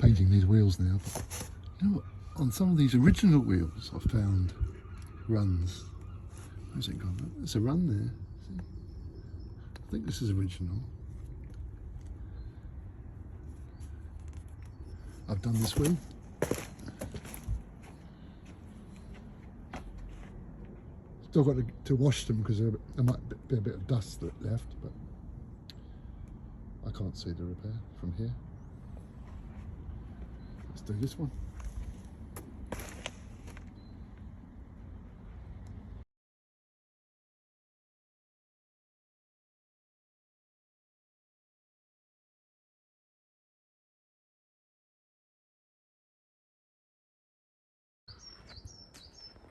painting these wheels now, but you know what? On some of these original wheels I found runs. Where's it gone? There's a run there. See? I think this is original. I've done this wheel. Still got to wash them because there might be a bit of dust left, but I can't see the repair from here. Let's do this one.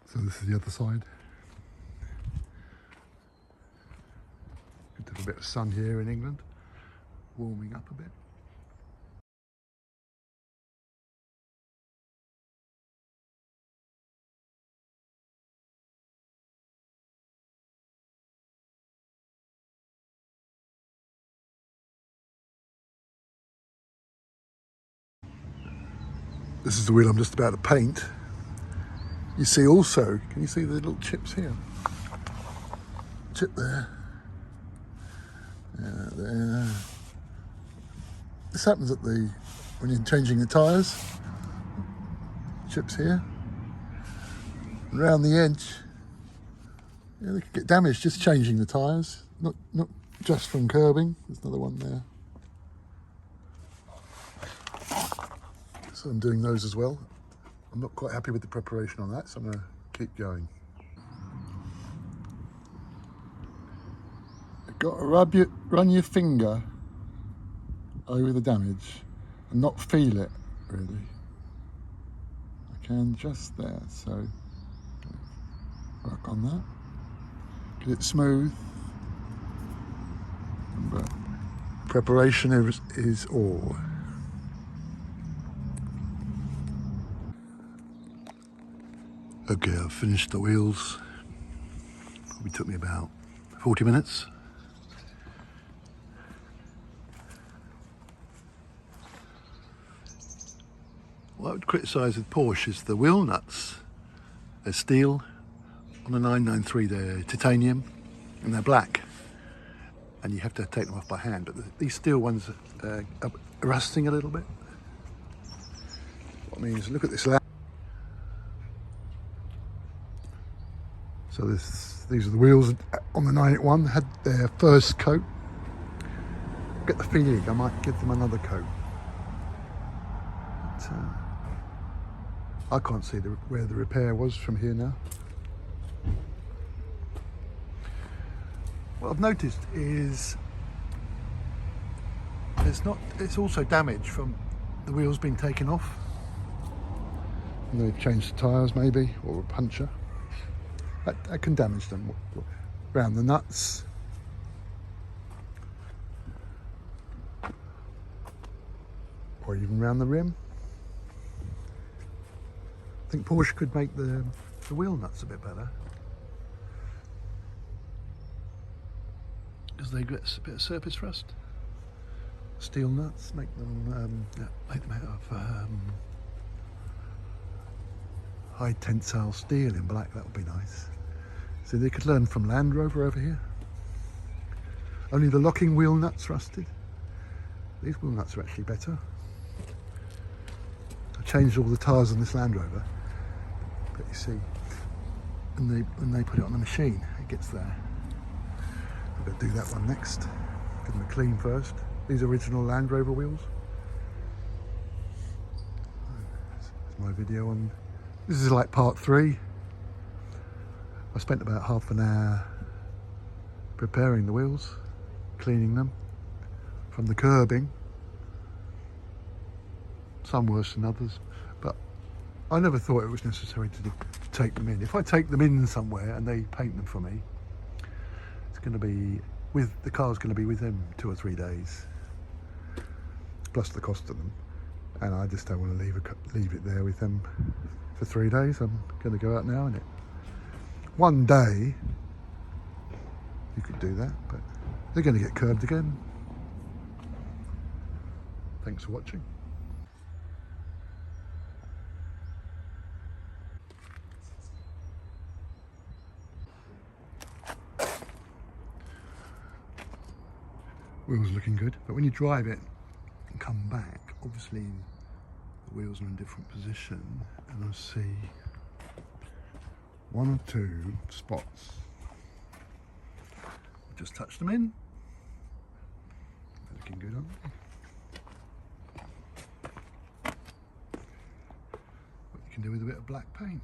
So this is the other side. Good to have a bit of sun here in England, warming up a bit. This is the wheel I'm just about to paint. You see also, can you see the little chips here? Chip there. Yeah, there. This happens when you're changing the tyres. Chips here. And around the edge. Yeah, they could get damaged just changing the tyres. Not just from curbing. There's another one there. So I'm doing those as well. I'm not quite happy with the preparation on that, so I'm going to keep going. You've got to run your finger over the damage and not feel it, really. I can just there, so work on that. Get it smooth. But preparation is all. Okay, I've finished the wheels. Probably took me about 40 minutes. What I would criticise with Porsche is the wheel nuts. They're steel. On the 993 they're titanium and they're black. And you have to take them off by hand. But these steel ones are rusting a little bit. What I mean is, look at this lamp. So these are the wheels on the 981, had their first coat. Get the feeling I might give them another coat. But, I can't see where the repair was from here now. What I've noticed is it's also damage from the wheels being taken off. And they've changed the tyres maybe, or a puncture. That can damage them around the nuts. Or even around the rim. I think Porsche could make the wheel nuts a bit better. Because they get a bit of surface rust. Steel nuts, make them out of high tensile steel in black. That would be nice. So they could learn from Land Rover over here. Only the locking wheel nuts rusted. These wheel nuts are actually better. I changed all the tyres on this Land Rover, but you see, when they put it on the machine, it gets there. I'm going to do that one next. Give them a clean first. These original Land Rover wheels. That's my video on. This is like part 3. I spent about half an hour preparing the wheels, cleaning them from the curbing. Some worse than others, but I never thought it was necessary to take them in. If I take them in somewhere and they paint them for me, it's going to be the car's going to be with them 2 or 3 days, plus the cost of them, and I just don't want to leave it there with them for 3 days. I'm going to go out now, innit? One day you could do that, but they're going to get curbed again. Thanks for watching. Wheels looking good, but when you drive it and come back, obviously the wheels are in a different position, and I see one or two spots. Just touched them in. They're looking good, aren't they? What you can do with a bit of black paint.